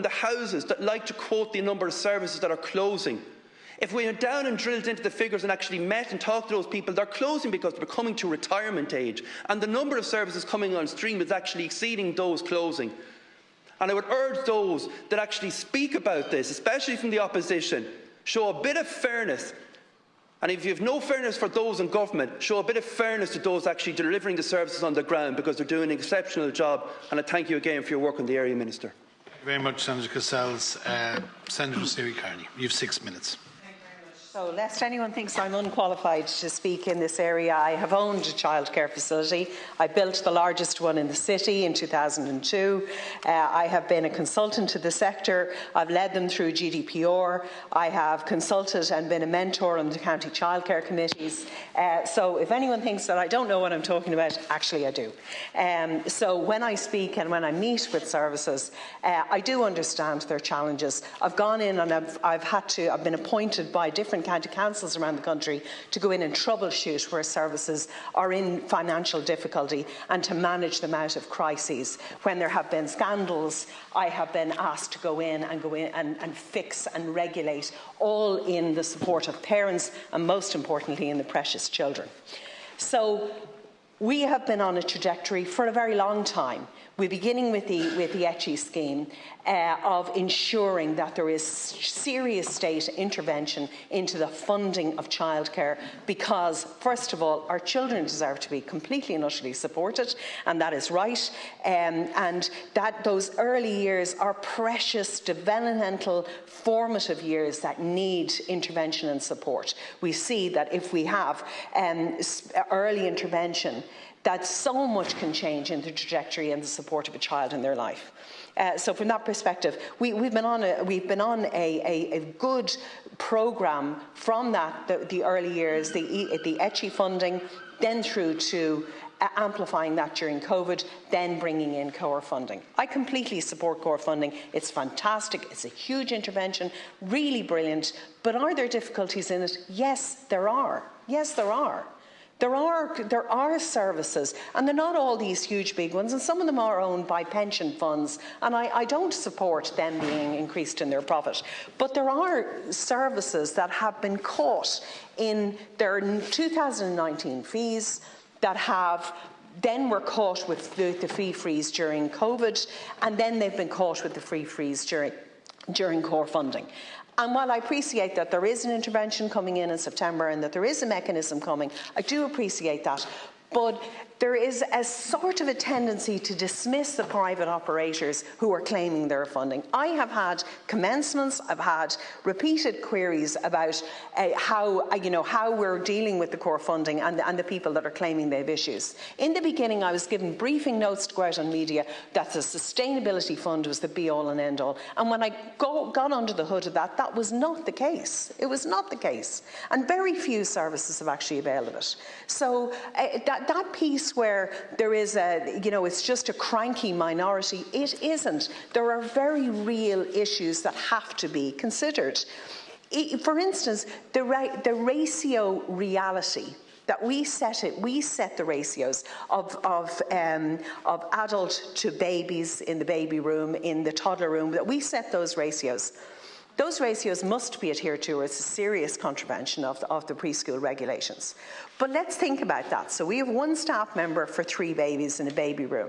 the houses that like to quote the number of services that are closing. If we went down and drilled into the figures and actually met and talked to those people, they're closing because they're coming to retirement age. And the number of services coming on stream is actually exceeding those closing. And I would urge those that actually speak about this, especially from the opposition, show a bit of fairness. And if you have no fairness for those in government, show a bit of fairness to those actually delivering the services on the ground, because they're doing an exceptional job. And I thank you again for your work in the area, Minister. Thank you very much, Senator Cassells. Senator Siri Carney, you have 6 minutes. So, lest anyone thinks I'm unqualified to speak in this area, I have owned a childcare facility. I built the largest one in the city in 2002. I have been a consultant to the sector. I've led them through GDPR. I have consulted and been a mentor on the county childcare committees. So if anyone thinks that I don't know what I'm talking about, actually I do. So when I speak and when I meet with services, I do understand their challenges. I've gone in and I've been appointed by different county councils around the country to go in and troubleshoot where services are in financial difficulty and to manage them out of crises. When there have been scandals, I have been asked to go in and fix and regulate, all in the support of parents and, most importantly, in the precious children. So we have been on a trajectory for a very long time. We're beginning with the ECHI scheme of ensuring that there is serious state intervention into the funding of childcare, because, first of all, our children deserve to be completely and utterly supported, and that is right. And that those early years are precious, developmental, formative years that need intervention and support. We see that if we have early intervention, that so much can change in the trajectory and the support of a child in their life. So from that perspective, we've been on a good programme from the early years, the ECHI funding, then through to amplifying that during COVID, then bringing in core funding. I completely support core funding. It's fantastic. It's a huge intervention, really brilliant. But are there difficulties in it? Yes, there are. Yes, there are. There are services, and they're not all these huge big ones, and some of them are owned by pension funds, and I don't support them being increased in their profit. But there are services that have been caught in their 2019 fees that have then were caught with the fee freeze during COVID, and then they've been caught with the fee freeze during core funding. And while I appreciate that there is an intervention coming in September and that there is a mechanism coming, I do appreciate that. But there is a sort of a tendency to dismiss the private operators who are claiming their funding. I have had commencements, I've had repeated queries about how we're dealing with the core funding and the people that are claiming they have issues. In the beginning, I was given briefing notes to go out on media that the sustainability fund was the be-all and end-all. And when I got under the hood of that, that was not the case. It was not the case. And very few services have actually availed of it. So that piece where there is it's just a cranky minority, it isn't. There are very real issues that have to be considered. For instance, the ratio reality that we set the ratios of adult to babies in the baby room, in the toddler room, that we set those ratios. Those ratios must be adhered to, or it's a serious contravention of the preschool regulations. But let's think about that. So we have one staff member for 3 babies in a baby room.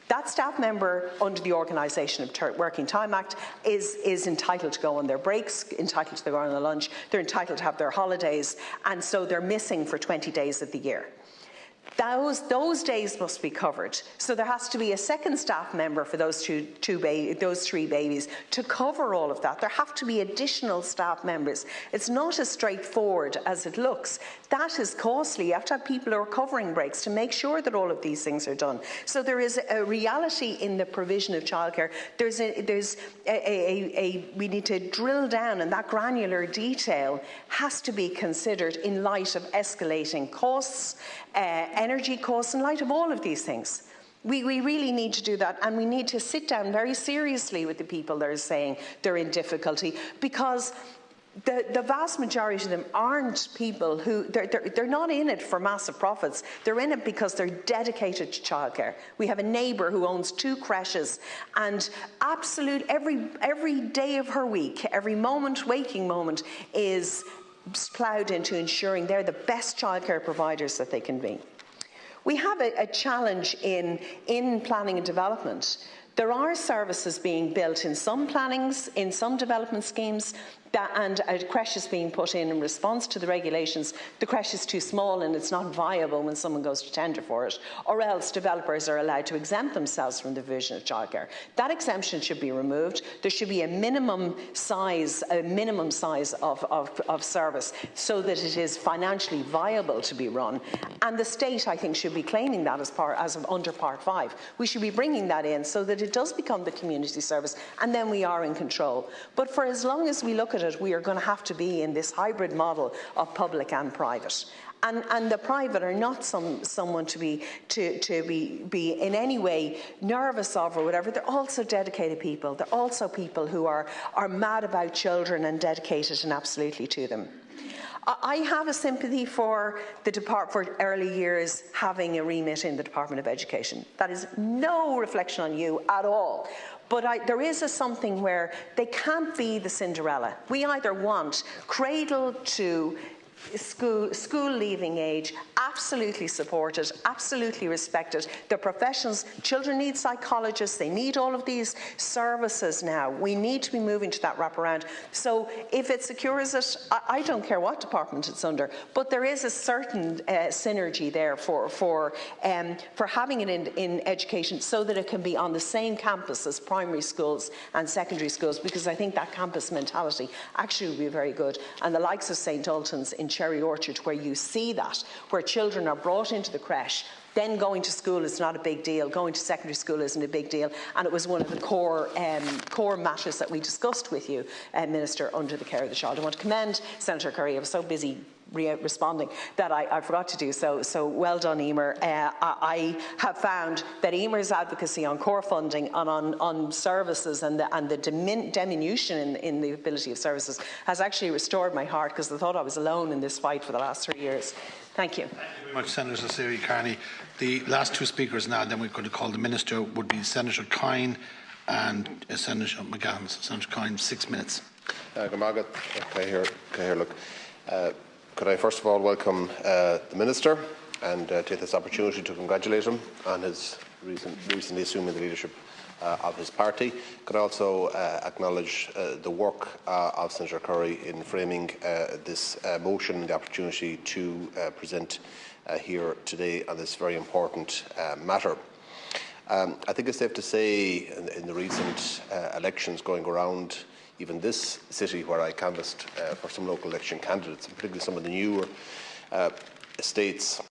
That staff member, under the Organisation of Working Time Act, is entitled to go on their breaks, entitled to go on their lunch, they're entitled to have their holidays, and so they're missing for 20 days of the year. Those days must be covered. So there has to be a second staff member for those 3 babies to cover all of that. There have to be additional staff members. It's not as straightforward as it looks. That is costly. You have to have people who are covering breaks to make sure that all of these things are done. So there is a reality in the provision of childcare. We need to drill down, and that granular detail has to be considered in light of escalating costs, energy costs, in light of all of these things. We really need to do that, and we need to sit down very seriously with the people that are saying they're in difficulty, because the vast majority of them aren't people who, they're not in it for massive profits. They're in it because they're dedicated to childcare. We have a neighbour who owns 2 creches, and every day of her week, every waking moment is ploughed into ensuring they're the best childcare providers that they can be. We have a challenge in planning and development. There are services being built in some plannings, in some development schemes, and a creche is being put in response to the regulations. The creche is too small and it's not viable when someone goes to tender for it, or else developers are allowed to exempt themselves from the provision of childcare. That exemption should be removed. There should be a minimum size of service so that it is financially viable to be run. And the state, I think, should be claiming that as under Part 5. We should be bringing that in so that it does become the community service, and then we are in control. But for as long as we look at it, we are going to have to be in this hybrid model of public and private. And the private are not someone to be in any way nervous of or whatever. They're also dedicated people. They're also people who are mad about children and dedicated and absolutely to them. I have a sympathy for the Department for Early Years having a remit in the Department of Education. That is no reflection on you at all. But there is something where they can't be the Cinderella. We either want cradle to school leaving age, absolutely supported, absolutely respected. They're professionals. Children need psychologists. They need all of these services now. We need to be moving to that wraparound. So if it secures it, I don't care what department it's under, but there is a certain synergy there for having it in education so that it can be on the same campus as primary schools and secondary schools, because I think that campus mentality actually would be very good. And the likes of St. Ultan's in Cherry Orchard, where you see that, where children are brought into the creche, then going to school is not a big deal, going to secondary school isn't a big deal, and it was one of the core matters that we discussed with you, Minister, under the care of the child. I want to commend Senator Curry. I was so busy responding that I forgot to do so. So well done, Emer. I have found that Emer's advocacy on core funding and on services and the diminution in the ability of services has actually restored my heart, because I thought I was alone in this fight for the last 3 years. Thank you. Thank you very much, Senator Siri Carney. The last 2 speakers now, then we're going to call the Minister, would be Senator Kine and Senator McGahn. Senator Kine, 6 minutes. Good morning. Could I first of all welcome the Minister and take this opportunity to congratulate him on his recently assuming the leadership of his party. Could I also acknowledge the work of Senator Curry in framing this motion and the opportunity to present here today on this very important matter. I think it's safe to say in the recent elections going around, even this city where I canvassed for some local election candidates, and particularly some of the newer estates,